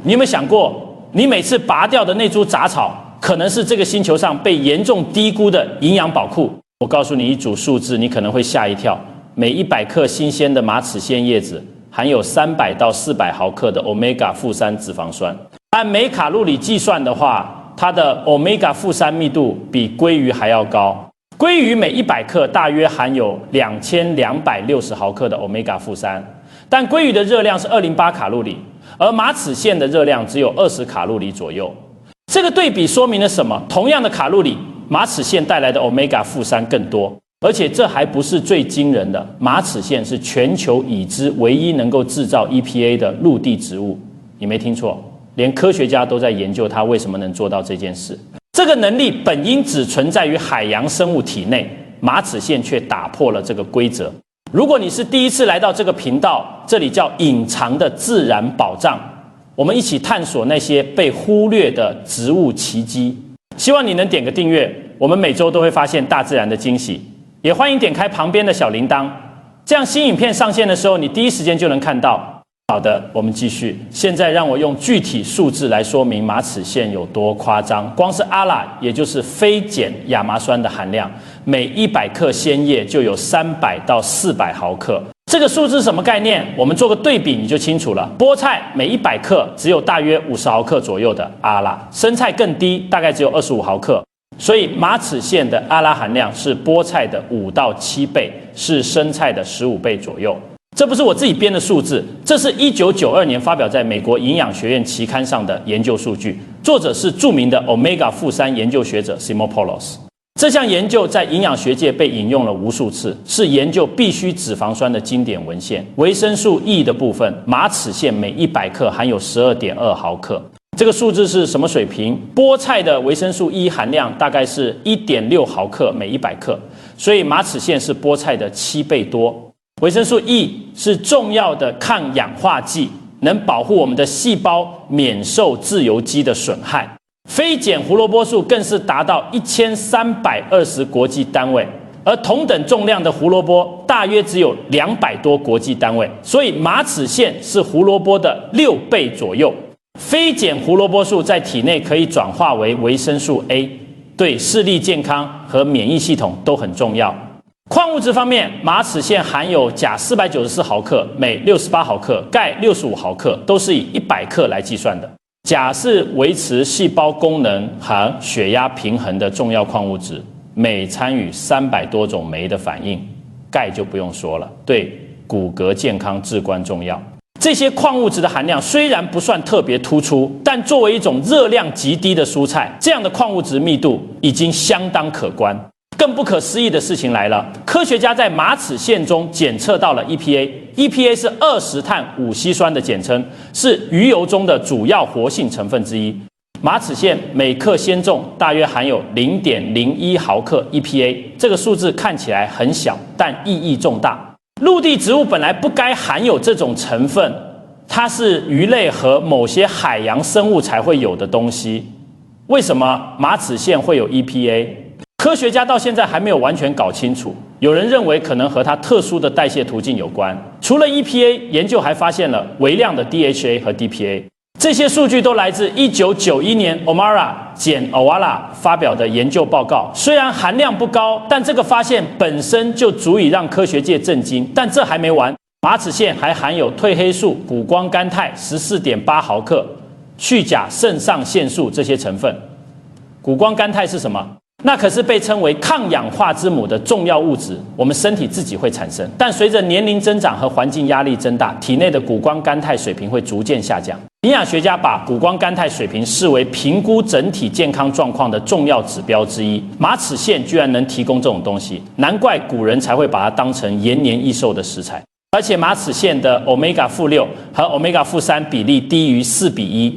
你有没有想过，你每次拔掉的那株杂草，可能是这个星球上被严重低估的营养宝库？我告诉你一组数字，你可能会吓一跳。每100克新鲜的马齿苋叶子含有300到400毫克的 Omega-3 脂肪酸，按每卡路里计算的话，它的 Omega-3 密度比鲑鱼还要高。鲑鱼每100克大约含有2260毫克的 Omega-3，但鲑鱼的热量是208卡路里，而马齿苋的热量只有20卡路里左右。这个对比说明了什么？同样的卡路里，马齿苋带来的 Omega-3 更多。而且这还不是最惊人的，马齿苋是全球已知唯一能够制造 EPA 的陆地植物。你没听错，连科学家都在研究它为什么能做到这件事。这个能力本应只存在于海洋生物体内，马齿苋却打破了这个规则。如果你是第一次来到这个频道，这里叫隐藏的自然宝藏，我们一起探索那些被忽略的植物奇迹。希望你能点个订阅，我们每周都会发现大自然的惊喜。也欢迎点开旁边的小铃铛，这样新影片上线的时候，你第一时间就能看到。好的，我们继续。现在让我用具体数字来说明马齿苋有多夸张。光是ALA，也就是非碱亚麻酸的含量，每100克鲜叶就有300到400毫克。这个数字是什么概念？我们做个对比你就清楚了。菠菜每100克只有大约50毫克左右的ALA，生菜更低，大概只有25毫克。所以马齿苋的ALA含量是菠菜的5到7倍，是生菜的15倍左右。这不是我自己编的数字，这是1992年发表在美国营养学院期刊上的研究数据，作者是著名的 Omega-3 研究学者 Simopoulos。这项研究在营养学界被引用了无数次，是研究必需脂肪酸的经典文献。维生素 E 的部分，马齿苋每100克含有12.2毫克。这个数字是什么水平？菠菜的维生素 E 含量大概是1.6毫克每100克，所以马齿苋是菠菜的7倍多。维生素 E 是重要的抗氧化剂，能保护我们的细胞免受自由基的损害。非碱胡萝卜素更是达到1320国际单位，而同等重量的胡萝卜大约只有200多国际单位，所以马齿苋是胡萝卜的6倍左右。非碱胡萝卜素在体内可以转化为维生素 A， 对视力健康和免疫系统都很重要。矿物质方面，马齿苋含有钾494毫克每68毫克，钙65毫克，都是以100克来计算的。钾是维持细胞功能和血压平衡的重要矿物质，每参与300多种酶的反应。钙就不用说了，对骨骼健康至关重要。这些矿物质的含量虽然不算特别突出，但作为一种热量极低的蔬菜，这样的矿物质密度已经相当可观。更不可思议的事情来了，科学家在马齿苋中检测到了 EPA 是20碳5烯酸的简称，是鱼油中的主要活性成分之一。马齿苋每克鲜重大约含有 0.01 毫克 EPA， 这个数字看起来很小，但意义重大。陆地植物本来不该含有这种成分，它是鱼类和某些海洋生物才会有的东西。为什么马齿苋会有 EPA？ 科学家到现在还没有完全搞清楚。有人认为可能和它特殊的代谢途径有关。除了 EPA， 研究还发现了微量的 DHA 和 DPA。这些数据都来自1991年 Omara 减 Awala 发表的研究报告。虽然含量不高，但这个发现本身就足以让科学界震惊。但这还没完，马齿苋还含有褪黑素、谷胱甘肽 14.8 毫克、去甲肾上腺素这些成分。谷胱甘肽是什么？那可是被称为抗氧化之母的重要物质，我们身体自己会产生，但随着年龄增长和环境压力增大，体内的谷胱甘肽水平会逐渐下降。营养学家把谷胱甘肽水平视为评估整体健康状况的重要指标之一。马齿苋居然能提供这种东西，难怪古人才会把它当成延年益寿的食材。而且马齿苋的 Omega-6 和 Omega-3 比例低于4:1。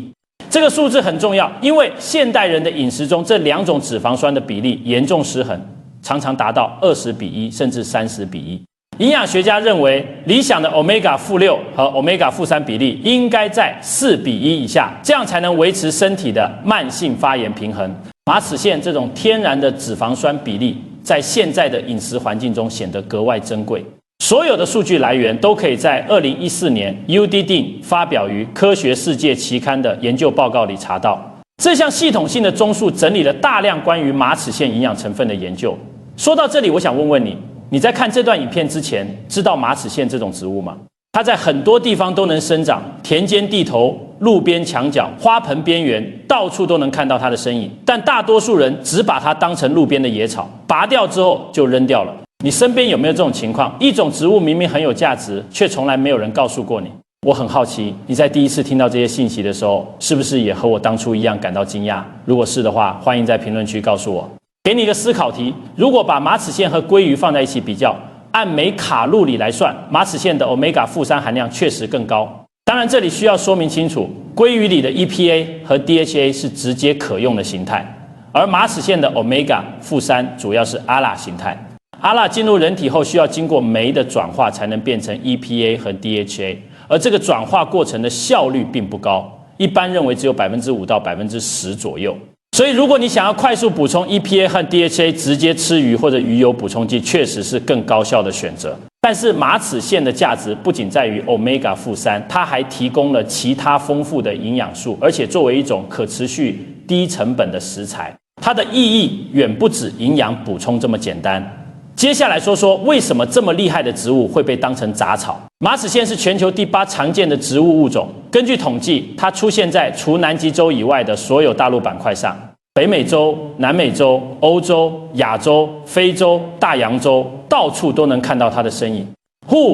这个数字很重要，因为现代人的饮食中这两种脂肪酸的比例严重失衡，常常达到20:1甚至30:1。营养学家认为，理想的 Omega-6 和 Omega-3 比例应该在4:1以下，这样才能维持身体的慢性发炎平衡。马齿苋这种天然的脂肪酸比例，在现在的饮食环境中显得格外珍贵。所有的数据来源都可以在2014年 UDD 发表于《科学世界》期刊的研究报告里查到。这项系统性的综述整理了大量关于马齿苋营养成分的研究。说到这里，我想问问你，你在看这段影片之前，知道马齿苋这种植物吗？它在很多地方都能生长，田间地头、路边墙角、花盆边缘，到处都能看到它的身影。但大多数人只把它当成路边的野草，拔掉之后就扔掉了。你身边有没有这种情况？一种植物明明很有价值，却从来没有人告诉过你。我很好奇，你在第一次听到这些信息的时候，是不是也和我当初一样感到惊讶？如果是的话，欢迎在评论区告诉我。给你一个思考题：如果把马齿苋和鲑鱼放在一起比较，按每卡路里来算，马齿苋的 Omega-3 含量确实更高。当然，这里需要说明清楚，鲑鱼里的 EPA 和 DHA 是直接可用的形态，而马齿苋的 Omega-3 主要是ALA 形态。ALA 进入人体后，需要经过酶的转化才能变成 EPA 和 DHA。而这个转化过程的效率并不高，一般认为只有5%到10%左右。所以，如果你想要快速补充 EPA 和 DHA， 直接吃鱼或者鱼油补充剂确实是更高效的选择。但是马齿苋的价值不仅在于 Omega-3， 它还提供了其他丰富的营养素，而且作为一种可持续、低成本的食材，它的意义远不止营养补充这么简单。接下来说说为什么这么厉害的植物会被当成杂草。马齿苋是全球第8常见的植物物种，根据统计，它出现在除南极洲以外的所有大陆板块上，北美洲、南美洲、欧洲、亚洲、非洲、大洋洲，到处都能看到它的身影。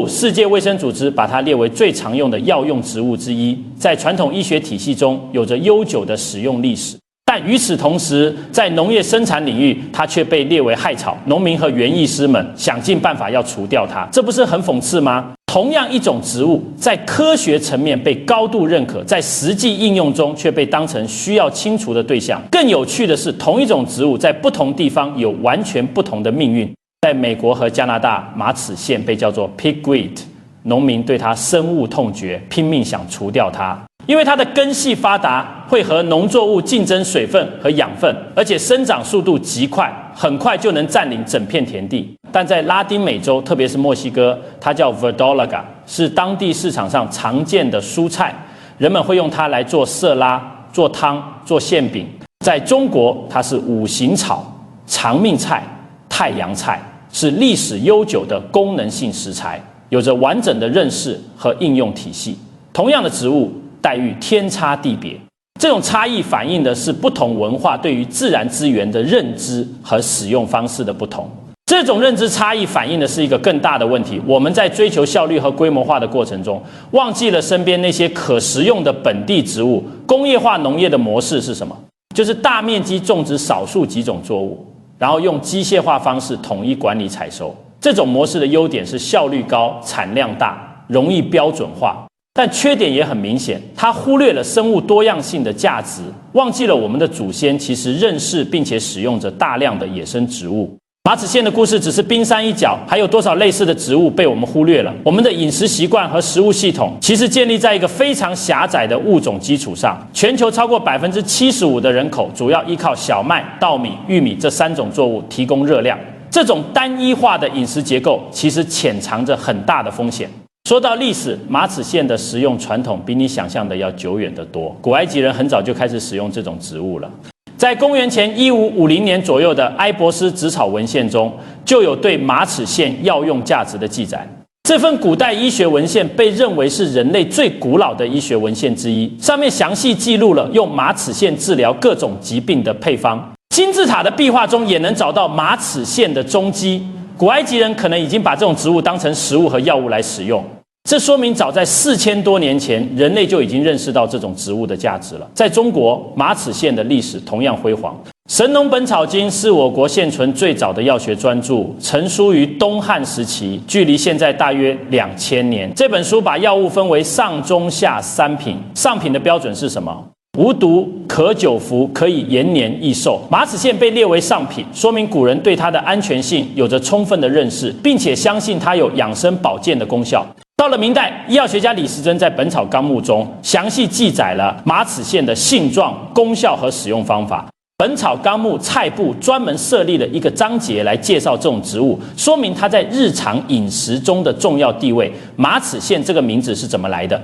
世界卫生组织把它列为最常用的药用植物之一，在传统医学体系中有着悠久的使用历史。但与此同时，在农业生产领域，它却被列为害草，农民和园艺师们想尽办法要除掉它，这不是很讽刺吗？同样一种植物，在科学层面被高度认可，在实际应用中却被当成需要清除的对象。更有趣的是，同一种植物在不同地方有完全不同的命运。在美国和加拿大，马齿苋被叫做 pigweed， 农民对它深恶痛绝，拼命想除掉它。因为它的根系发达，会和农作物竞争水分和养分，而且生长速度极快，很快就能占领整片田地。但在拉丁美洲，特别是墨西哥，它叫 verdolaga， 是当地市场上常见的蔬菜，人们会用它来做色拉、做汤、做馅饼。在中国，它是五行草、长命菜、太阳菜，是历史悠久的功能性食材，有着完整的认识和应用体系。同样的植物，待遇天差地别，这种差异反映的是不同文化对于自然资源的认知和使用方式的不同。这种认知差异反映的是一个更大的问题：我们在追求效率和规模化的过程中，忘记了身边那些可食用的本地植物。工业化农业的模式是什么？就是大面积种植少数几种作物，然后用机械化方式统一管理采收。这种模式的优点是效率高、产量大、容易标准化。但缺点也很明显，它忽略了生物多样性的价值，忘记了我们的祖先其实认识并且使用着大量的野生植物。马齿苋的故事只是冰山一角，还有多少类似的植物被我们忽略了？我们的饮食习惯和食物系统其实建立在一个非常狭窄的物种基础上。全球超过75%的人口主要依靠小麦、稻米、玉米这3种作物提供热量。这种单一化的饮食结构其实潜藏着很大的风险。说到历史，马齿苋的食用传统比你想象的要久远得多。古埃及人很早就开始使用这种植物了。在公元前1550年左右的埃博斯纸草文献中，就有对马齿苋药用价值的记载。这份古代医学文献被认为是人类最古老的医学文献之一，上面详细记录了用马齿苋治疗各种疾病的配方。金字塔的壁画中也能找到马齿苋的踪迹。古埃及人可能已经把这种植物当成食物和药物来使用，这说明早在4000多年前，人类就已经认识到这种植物的价值了。在中国，马齿苋的历史同样辉煌。《神农本草经》是我国现存最早的药学专著，成书于东汉时期，距离现在大约2000年。这本书把药物分为上、中、下3品，上品的标准是什么？无毒，可久服，可以延年益寿。马齿苋被列为上品，说明古人对它的安全性有着充分的认识，并且相信它有养生保健的功效。到了明代，医药学家李时珍在《本草纲目》中详细记载了马齿苋的性状、功效和使用方法。本草纲目菜部专门设立了一个章节来介绍这种植物，说明它在日常饮食中的重要地位。马齿苋这个名字是怎么来的？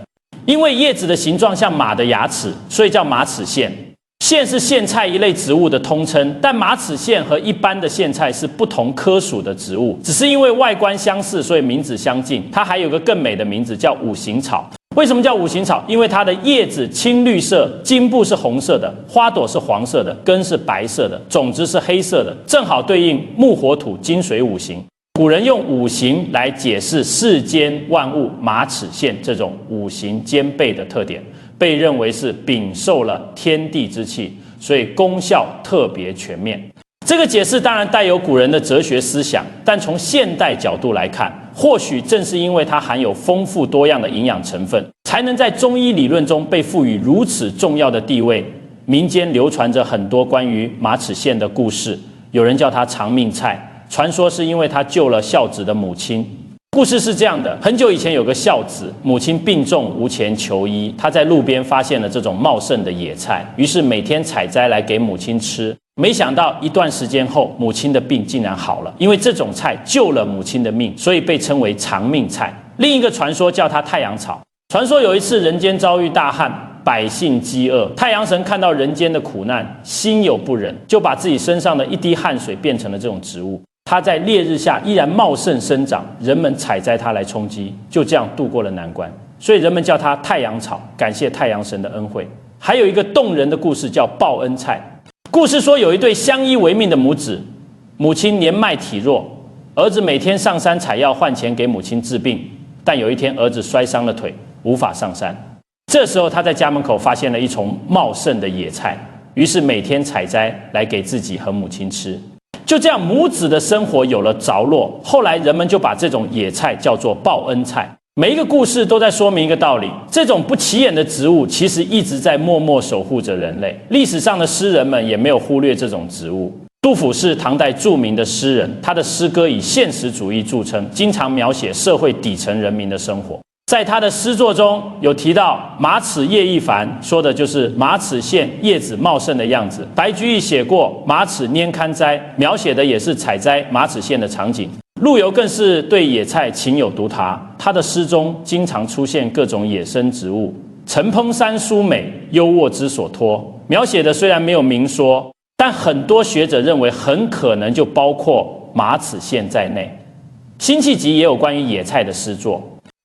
因为叶子的形状像马的牙齿，所以叫马齿苋。苋是苋菜一类植物的通称，但马齿苋和一般的苋菜是不同科属的植物，只是因为外观相似，所以名字相近。它还有个更美的名字叫五行草。为什么叫五行草？因为它的叶子青绿色，茎部是红色的，花朵是黄色的，根是白色的，种子是黑色的，正好对应木火土金水五行。古人用五行来解释世间万物马齿苋这种五行兼备的特点，被认为是禀受了天地之气，所以功效特别全面。这个解释当然带有古人的哲学思想，但从现代角度来看，或许正是因为它含有丰富多样的营养成分，才能在中医理论中被赋予如此重要的地位。民间流传着很多关于马齿苋的故事，有人叫它长命菜，传说是因为它救了孝子的母亲。故事是这样的，很久以前有个孝子，母亲病重无钱求医，他在路边发现了这种茂盛的野菜，于是每天采摘来给母亲吃。没想到一段时间后，母亲的病竟然好了，因为这种菜救了母亲的命，所以被称为长命菜。另一个传说叫它太阳草。传说有一次人间遭遇大旱，百姓饥饿，太阳神看到人间的苦难，心有不忍，就把自己身上的一滴汗水变成了这种植物。它在烈日下依然茂盛生长，人们采摘它来充饥，就这样度过了难关。所以人们叫它太阳草，感谢太阳神的恩惠。还有一个动人的故事叫报恩菜。故事说有一对相依为命的母子，母亲年迈体弱，儿子每天上山采药换钱给母亲治病，但有一天儿子摔伤了腿，无法上山。这时候他在家门口发现了一丛茂盛的野菜，于是每天采摘来给自己和母亲吃。就这样，母子的生活有了着落。后来人们就把这种野菜叫做报恩菜。每一个故事都在说明一个道理，这种不起眼的植物其实一直在默默守护着人类。历史上的诗人们也没有忽略这种植物。杜甫是唐代著名的诗人，他的诗歌以现实主义著称，经常描写社会底层人民的生活。在他的诗作中有提到马齿叶一繁，说的就是马齿苋叶子茂盛的样子。白居易写过马齿拈堪摘，描写的也是采摘马齿苋的场景。陆游更是对野菜情有独挞，他的诗中经常出现各种野生植物，晨烹山蔬美，优渥之所托。描写的虽然没有明说，但很多学者认为很可能就包括马齿苋在内。辛弃疾也有关于野菜的诗作。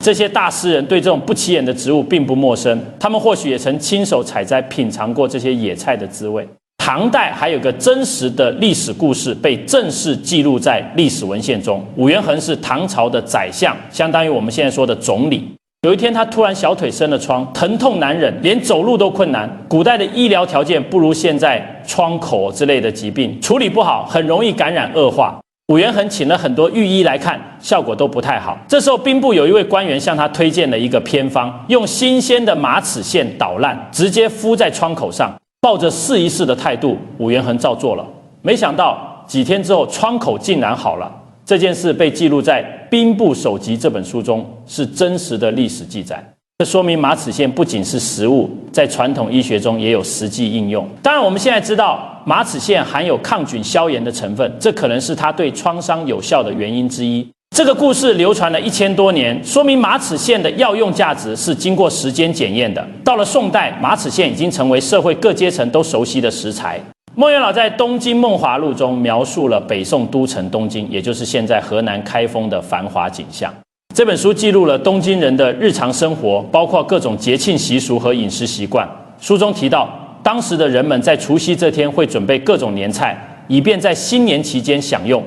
这些大诗人对这种不起眼的植物并不陌生，他们或许也曾亲手采摘品尝过这些野菜的滋味。唐代还有个真实的历史故事被正式记录在历史文献中。武元衡是唐朝的宰相，相当于我们现在说的总理。有一天他突然小腿生了疮，疼痛难忍，连走路都困难。古代的医疗条件不如现在疮口之类的疾病，处理不好很容易感染恶化。武元衡请了很多御医来看，效果都不太好。这时候兵部有一位官员向他推荐了一个偏方，用新鲜的马齿苋捣烂，直接敷在创口上。抱着试一试的态度，武元衡照做了。没想到几天之后，创口竟然好了。这件事被记录在《兵部首集》这本书中，是真实的历史记载。这说明马齿苋不仅是食物，在传统医学中也有实际应用。当然，我们现在知道马齿苋含有抗菌消炎的成分，这可能是它对创伤有效的原因之一。这个故事流传了1000多年，说明马齿苋的药用价值是经过时间检验的。到了宋代，马齿苋已经成为社会各阶层都熟悉的食材。孟元老在《东京梦华录》中描述了北宋都城东京，也就是现在河南开封的繁华景象。这本书记录了东京人的日常生活，包括各种节庆习俗和饮食习惯。书中提到，当时的人们在除夕这天会准备各种年菜，以便在新年期间享用，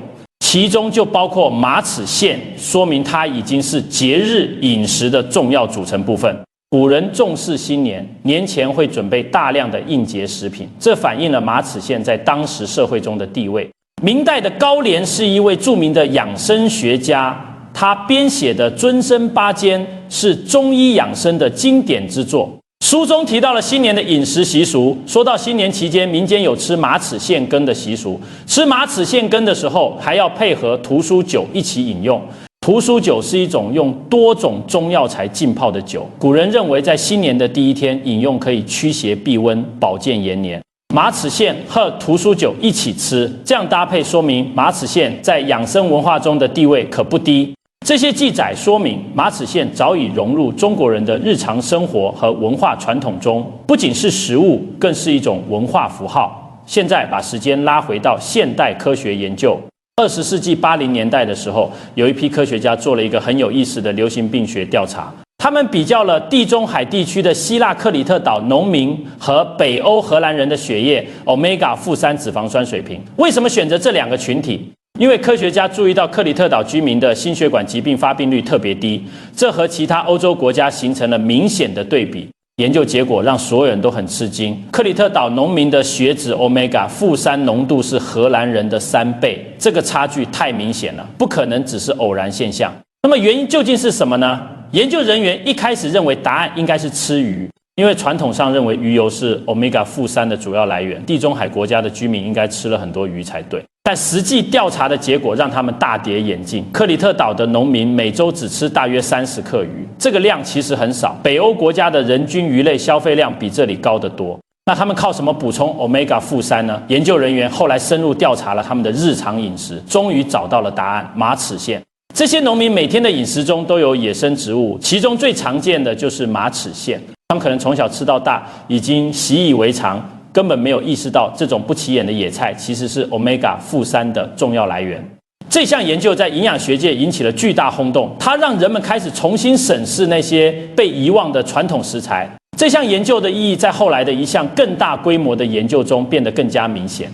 其中就包括马齿苋，说明它已经是节日饮食的重要组成部分。古人重视新年，年前会准备大量的应节食品，这反映了马齿苋在当时社会中的地位。明代的高廉是一位著名的养生学家，他编写的《尊生八间》是中医养生的经典之作。书中提到了新年的饮食习俗，说到新年期间，民间有吃马齿苋羹的习俗。吃马齿苋羹的时候，还要配合屠苏酒一起饮用。屠苏酒是一种用多种中药材浸泡的酒，古人认为在新年的第一天饮用可以驱邪避瘟、保健延年。马齿苋和屠苏酒一起吃，这样搭配说明马齿苋在养生文化中的地位可不低。这些记载说明马齿苋早已融入中国人的日常生活和文化传统中，不仅是食物，更是一种文化符号。现在把时间拉回到现代科学研究，20世纪80年代的时候，有一批科学家做了一个很有意思的流行病学调查。他们比较了地中海地区的希腊克里特岛农民和北欧荷兰人的血液 Omega-3 脂肪酸水平。为什么选择这两个群体？因为科学家注意到克里特岛居民的心血管疾病发病率特别低，这和其他欧洲国家形成了明显的对比。研究结果让所有人都很吃惊，克里特岛农民的血脂 Omega-3 浓度是荷兰人的3倍，这个差距太明显了，不可能只是偶然现象。那么原因究竟是什么呢？研究人员一开始认为答案应该是吃鱼，因为传统上认为鱼油是 Omega-3 的主要来源，地中海国家的居民应该吃了很多鱼才对。但实际调查的结果让他们大跌眼镜，克里特岛的农民每周只吃大约30克鱼，这个量其实很少，北欧国家的人均鱼类消费量比这里高得多。那他们靠什么补充 Omega-3 呢？研究人员后来深入调查了他们的日常饮食，终于找到了答案：马齿苋。这些农民每天的饮食中都有野生植物，其中最常见的就是马齿苋。他们可能从小吃到大，已经习以为常，根本没有意识到这种不起眼的野菜其实是 Omega-3 的重要来源。这项研究在营养学界引起了巨大轰动，它让人们开始重新审视那些被遗忘的传统食材。这项研究的意义在后来的一项更大规模的研究中变得更加明显。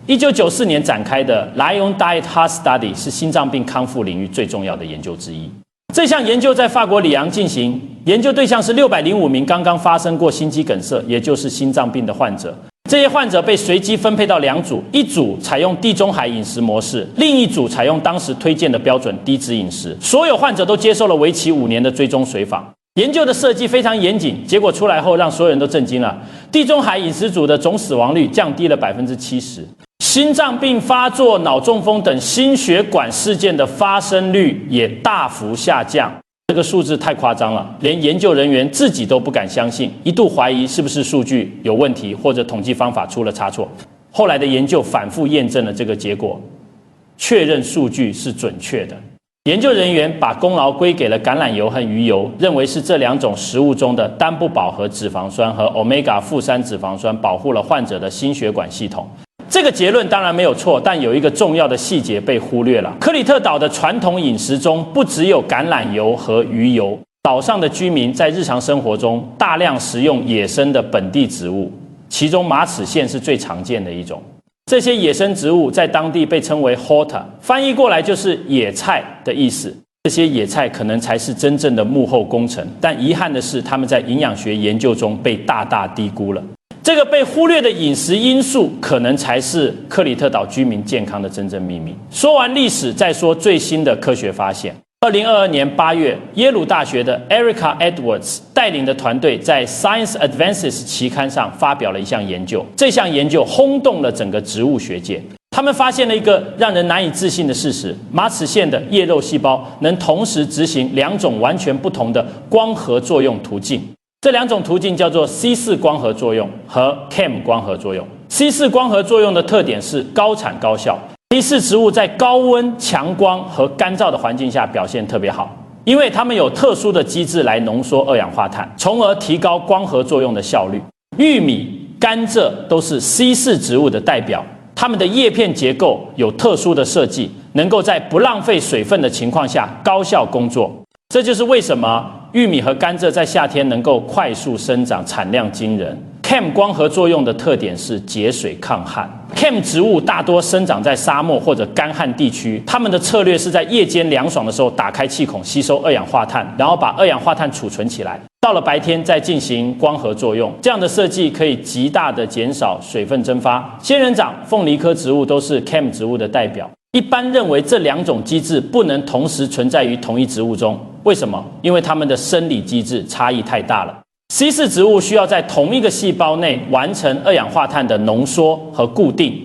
1994年展开的 Lion Diet Heart Study 是心脏病康复领域最重要的研究之一。这项研究在法国里昂进行，研究对象是605名刚刚发生过心肌梗塞，也就是心脏病的患者。这些患者被随机分配到2组，一组采用地中海饮食模式，另一组采用当时推荐的标准低脂饮食。所有患者都接受了为期5年的追踪随访。研究的设计非常严谨，结果出来后让所有人都震惊了。地中海饮食组的总死亡率降低了70%，心脏病发作、脑中风等心血管事件的发生率也大幅下降。这个数字太夸张了，连研究人员自己都不敢相信，一度怀疑是不是数据有问题，或者统计方法出了差错。后来的研究反复验证了这个结果，确认数据是准确的。研究人员把功劳归给了橄榄油和鱼油，认为是这2种食物中的单不饱和脂肪酸和 Omega-3 脂肪酸保护了患者的心血管系统。这个结论当然没有错，但有一个重要的细节被忽略了。克里特岛的传统饮食中不只有橄榄油和鱼油，岛上的居民在日常生活中大量食用野生的本地植物，其中马齿苋是最常见的一种。这些野生植物在当地被称为 Horta， 翻译过来就是野菜的意思。这些野菜可能才是真正的幕后功臣，但遗憾的是，他们在营养学研究中被大大低估了。这个被忽略的饮食因素，可能才是克里特岛居民健康的真正秘密。说完历史，再说最新的科学发现。2022年8月，耶鲁大学的 Erica Edwards 带领的团队在 Science Advances 期刊上发表了一项研究。这项研究轰动了整个植物学界。他们发现了一个让人难以置信的事实：马齿苋的叶肉细胞能同时执行2种完全不同的光合作用途径。这2种途径叫做 C4 光合作用和 CHEM 光合作用。C4 光合作用的特点是高产高效。C4植物在高温、强光和干燥的环境下表现特别好，因为它们有特殊的机制来浓缩二氧化碳，从而提高光合作用的效率。玉米、甘蔗都是 C4 植物的代表，它们的叶片结构有特殊的设计，能够在不浪费水分的情况下高效工作。这就是为什么玉米和甘蔗在夏天能够快速生长，产量惊人。CHEM 光合作用的特点是节水抗旱。CHEM 植物大多生长在沙漠或者干旱地区，它们的策略是在夜间凉爽的时候打开气孔吸收二氧化碳，然后把二氧化碳储存起来，到了白天再进行光合作用。这样的设计可以极大的减少水分蒸发。仙人掌、凤梨科植物都是 CHEM 植物的代表。一般认为这2种机制不能同时存在于同一植物中。为什么？因为它们的生理机制差异太大了。C4 植物需要在同一个细胞内完成二氧化碳的浓缩和固定，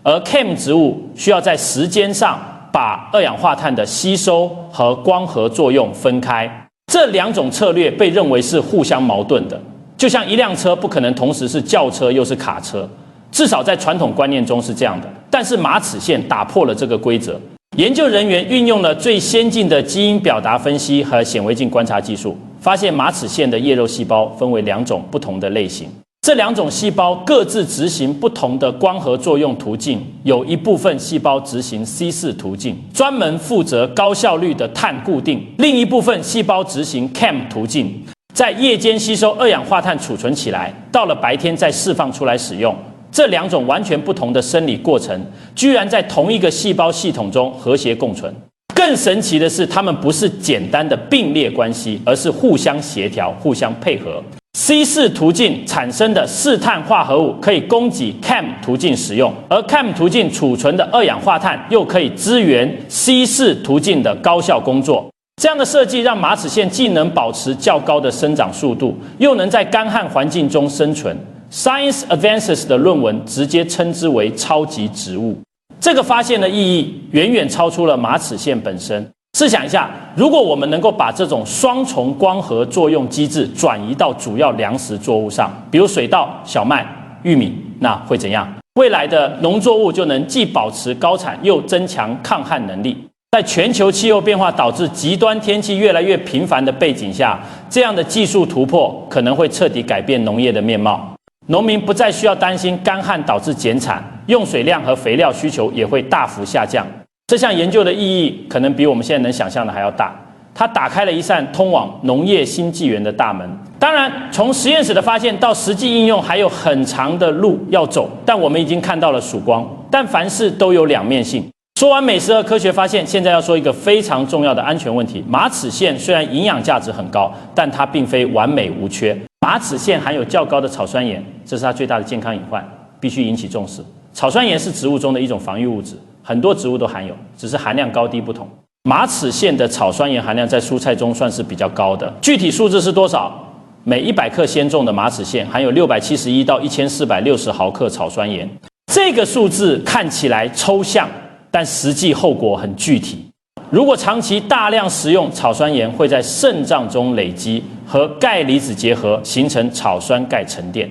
而 CHEM 植物需要在时间上把二氧化碳的吸收和光合作用分开。这2种策略被认为是互相矛盾的，就像一辆车不可能同时是轿车又是卡车。至少在传统观念中是这样的。但是马齿苋打破了这个规则，研究人员运用了最先进的基因表达分析和显微镜观察技术，发现马齿苋的叶肉细胞分为2种不同的类型。这2种细胞各自执行不同的光合作用途径，有一部分细胞执行 C4 途径，专门负责高效率的碳固定；另一部分细胞执行 CAM 途径，在夜间吸收二氧化碳储存起来，到了白天再释放出来使用。这2种完全不同的生理过程，居然在同一个细胞系统中和谐共存。更神奇的是，它们不是简单的并列关系，而是互相协调、互相配合。C4 途径产生的4碳化合物可以供给 CAM 途径使用，而 CAM 途径储存的二氧化碳又可以支援 C4 途径的高效工作。这样的设计让马齿苋既能保持较高的生长速度，又能在干旱环境中生存。Science Advances 的论文直接称之为超级植物。这个发现的意义远远超出了马齿苋本身。试想一下，如果我们能够把这种双重光合作用机制转移到主要粮食作物上，比如水稻、小麦、玉米，那会怎样？未来的农作物就能既保持高产，又增强抗旱能力。在全球气候变化导致极端天气越来越频繁的背景下，这样的技术突破可能会彻底改变农业的面貌。农民不再需要担心干旱导致减产，用水量和肥料需求也会大幅下降。这项研究的意义可能比我们现在能想象的还要大，它打开了一扇通往农业新纪元的大门。当然，从实验室的发现到实际应用还有很长的路要走，但我们已经看到了曙光。但凡事都有2面性。说完美食和科学发现，现在要说一个非常重要的安全问题。马齿苋虽然营养价值很高，但它并非完美无缺。马齿苋含有较高的草酸盐，这是它最大的健康隐患，必须引起重视。草酸盐是植物中的一种防御物质，很多植物都含有，只是含量高低不同。马齿苋的草酸盐含量在蔬菜中算是比较高的，具体数字是多少？每100克鲜种的马齿苋含有671到1460毫克草酸盐。这个数字看起来抽象，但实际后果很具体。如果长期大量食用草酸盐，会在肾脏中累积，和钙离子结合，形成草酸钙沉淀，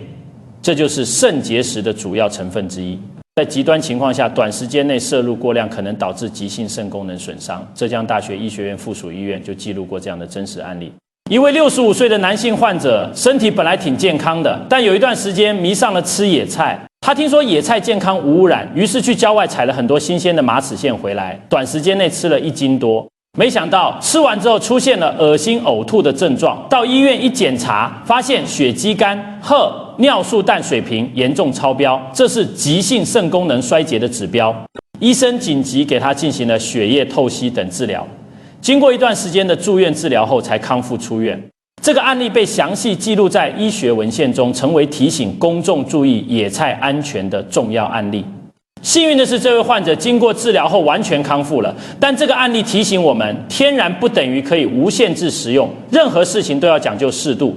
这就是肾结石的主要成分之一。在极端情况下，短时间内摄入过量可能导致急性肾功能损伤。浙江大学医学院附属医院就记录过这样的真实案例。一位65岁的男性患者，身体本来挺健康的，但有一段时间迷上了吃野菜。他听说野菜健康无污染，于是去郊外采了很多新鲜的马齿苋回来，短时间内吃了1斤多。没想到吃完之后出现了恶心呕吐的症状，到医院一检查，发现血肌酐、锆、尿素氮水平严重超标，这是急性肾功能衰竭的指标。医生紧急给他进行了血液透析等治疗，经过一段时间的住院治疗后才康复出院。这个案例被详细记录在医学文献中，成为提醒公众注意野菜安全的重要案例。幸运的是，这位患者经过治疗后完全康复了。但这个案例提醒我们，天然不等于可以无限制食用，任何事情都要讲究适度。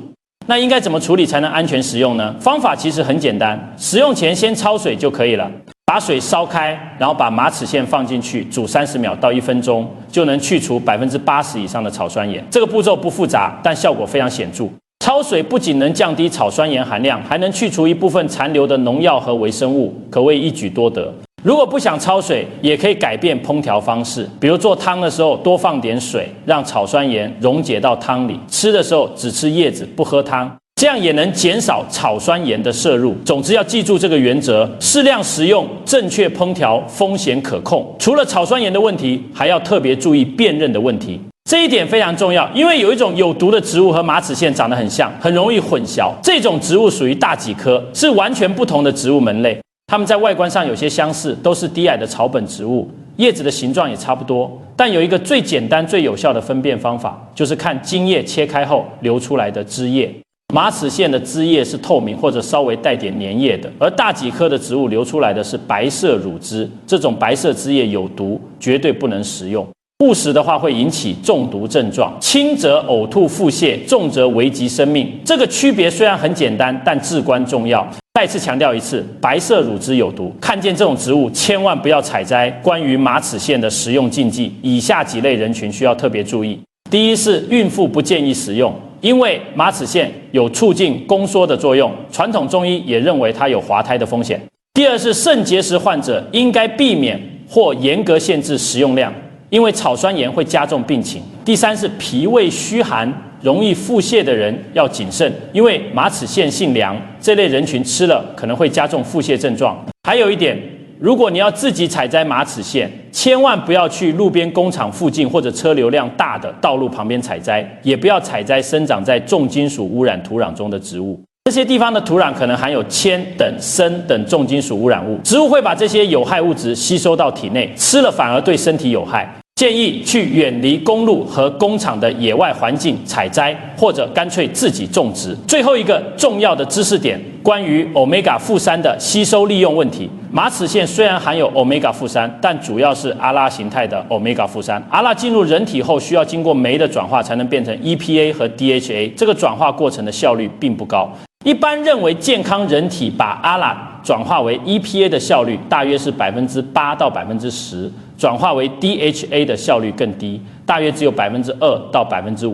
那应该怎么处理才能安全食用呢？方法其实很简单，食用前先焯水就可以了。把水烧开，然后把马齿苋放进去，煮30秒到1分钟，就能去除80%以上的草酸盐。这个步骤不复杂，但效果非常显著。焯水不仅能降低草酸盐含量，还能去除一部分残留的农药和微生物，可谓一举多得。如果不想焯水，也可以改变烹调方式，比如做汤的时候多放点水，让草酸盐溶解到汤里，吃的时候只吃叶子，不喝汤。这样也能减少草酸盐的摄入。总之要记住这个原则，适量食用，正确烹调，风险可控。除了草酸盐的问题，还要特别注意辨认的问题。这一点非常重要，因为有一种有毒的植物和马齿苋长得很像，很容易混淆。这种植物属于大戟科，是完全不同的植物门类。它们在外观上有些相似，都是低矮的草本植物，叶子的形状也差不多。但有一个最简单、最有效的分辨方法，就是看茎叶切开后流出来的汁液。马齿苋的汁液是透明或者稍微带点粘液的，而大戟科的植物流出来的是白色乳汁，这种白色汁液有毒，绝对不能食用。误食的话会引起中毒症状，轻则呕吐腹泻，重则危及生命。这个区别虽然很简单，但至关重要。再次强调一次，白色乳汁有毒，看见这种植物千万不要采摘。关于马齿苋的食用禁忌，以下几类人群需要特别注意。第一是孕妇不建议食用，因为马齿苋有促进宫缩的作用，传统中医也认为它有滑胎的风险。第二是肾结石患者应该避免或严格限制食用量，因为草酸盐会加重病情。第三是脾胃虚寒、容易腹泻的人要谨慎，因为马齿苋性凉，这类人群吃了可能会加重腹泻症状。还有一点，如果你要自己采摘马齿苋，千万不要去路边工厂附近或者车流量大的道路旁边采摘，也不要采摘生长在重金属污染土壤中的植物。这些地方的土壤可能含有铅等砷等重金属污染物，植物会把这些有害物质吸收到体内，吃了反而对身体有害。建议去远离公路和工厂的野外环境采摘，或者干脆自己种植。最后一个重要的知识点，关于 Omega-3 的吸收利用问题。马齿苋虽然含有 Omega-3，但主要是阿拉形态的 Omega-3。阿拉进入人体后，需要经过酶的转化才能变成 EPA 和 DHA， 这个转化过程的效率并不高。一般认为，健康人体把阿拉转化为 EPA 的效率大约是8%到10%，转化为 DHA 的效率更低，大约只有2%到5%。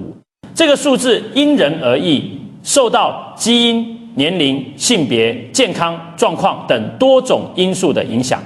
这个数字因人而异，受到基因、年龄、性别、健康状况等多种因素的影响。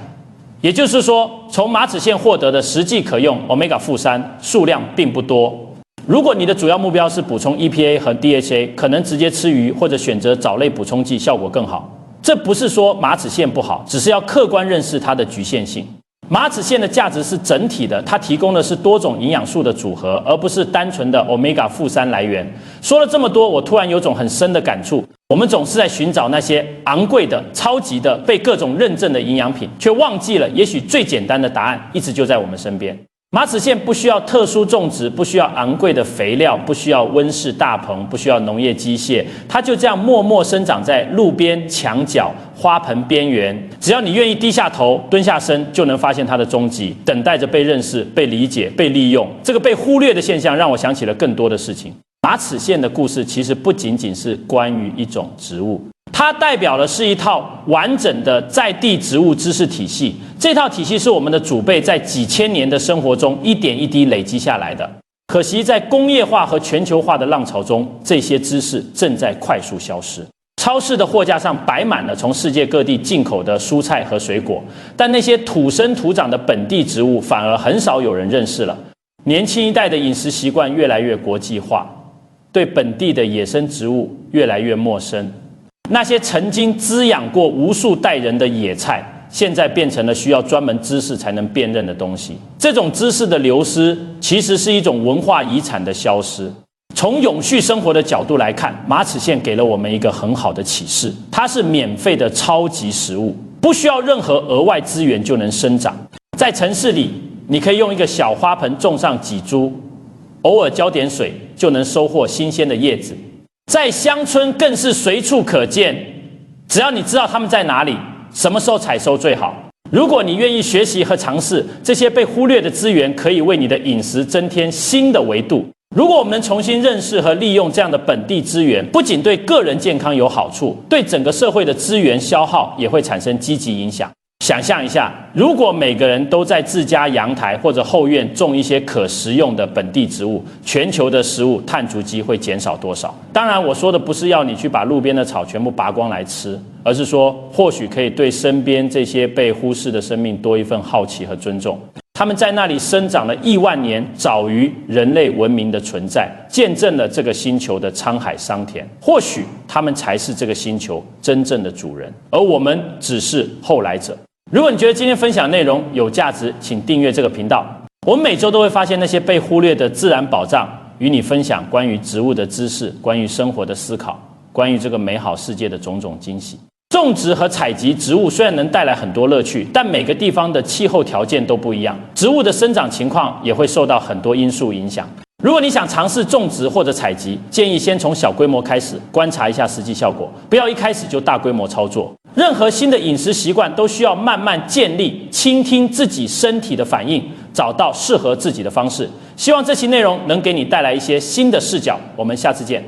也就是说，从马齿苋获得的实际可用 Omega-3 数量并不多。如果你的主要目标是补充 EPA 和 DHA， 可能直接吃鱼或者选择藻类补充剂效果更好。这不是说马齿苋不好，只是要客观认识它的局限性。马齿苋的价值是整体的，它提供的是多种营养素的组合，而不是单纯的 Omega-3 来源。说了这么多，我突然有种很深的感触，我们总是在寻找那些昂贵的、超级的、被各种认证的营养品，却忘记了也许最简单的答案一直就在我们身边。马齿苋不需要特殊种植，不需要昂贵的肥料，不需要温室大棚，不需要农业机械，它就这样默默生长在路边、墙角、花盆边缘。只要你愿意低下头、蹲下身，就能发现它的踪迹，等待着被认识、被理解、被利用。这个被忽略的现象让我想起了更多的事情。马齿苋的故事其实不仅仅是关于一种植物，它代表的是一套完整的在地植物知识体系。这套体系是我们的祖辈在几千年的生活中一点一滴累积下来的。可惜在工业化和全球化的浪潮中，这些知识正在快速消失。超市的货架上摆满了从世界各地进口的蔬菜和水果，但那些土生土长的本地植物反而很少有人认识了。年轻一代的饮食习惯越来越国际化，对本地的野生植物越来越陌生。那些曾经滋养过无数代人的野菜，现在变成了需要专门知识才能辨认的东西。这种知识的流失，其实是一种文化遗产的消失。从永续生活的角度来看，马齿苋给了我们一个很好的启示：它是免费的超级食物，不需要任何额外资源就能生长。在城市里，你可以用一个小花盆种上几株，偶尔浇点水，就能收获新鲜的叶子。在乡村更是随处可见，只要你知道它们在哪里，什么时候采收最好。如果你愿意学习和尝试，这些被忽略的资源可以为你的饮食增添新的维度。如果我们能重新认识和利用这样的本地资源，不仅对个人健康有好处，对整个社会的资源消耗也会产生积极影响。想象一下，如果每个人都在自家阳台或者后院种一些可食用的本地植物，全球的食物碳足迹会减少多少？当然，我说的不是要你去把路边的草全部拔光来吃，而是说或许可以对身边这些被忽视的生命多一份好奇和尊重。他们在那里生长了亿万年，早于人类文明的存在，见证了这个星球的沧海桑田。或许他们才是这个星球真正的主人，而我们只是后来者。如果你觉得今天分享内容有价值，请订阅这个频道。我们每周都会发现那些被忽略的自然宝藏，与你分享关于植物的知识，关于生活的思考，关于这个美好世界的种种惊喜。种植和采集植物虽然能带来很多乐趣，但每个地方的气候条件都不一样，植物的生长情况也会受到很多因素影响。如果你想尝试种植或者采集，建议先从小规模开始，观察一下实际效果，不要一开始就大规模操作。任何新的饮食习惯都需要慢慢建立，倾听自己身体的反应，找到适合自己的方式。希望这期内容能给你带来一些新的视角，我们下次见。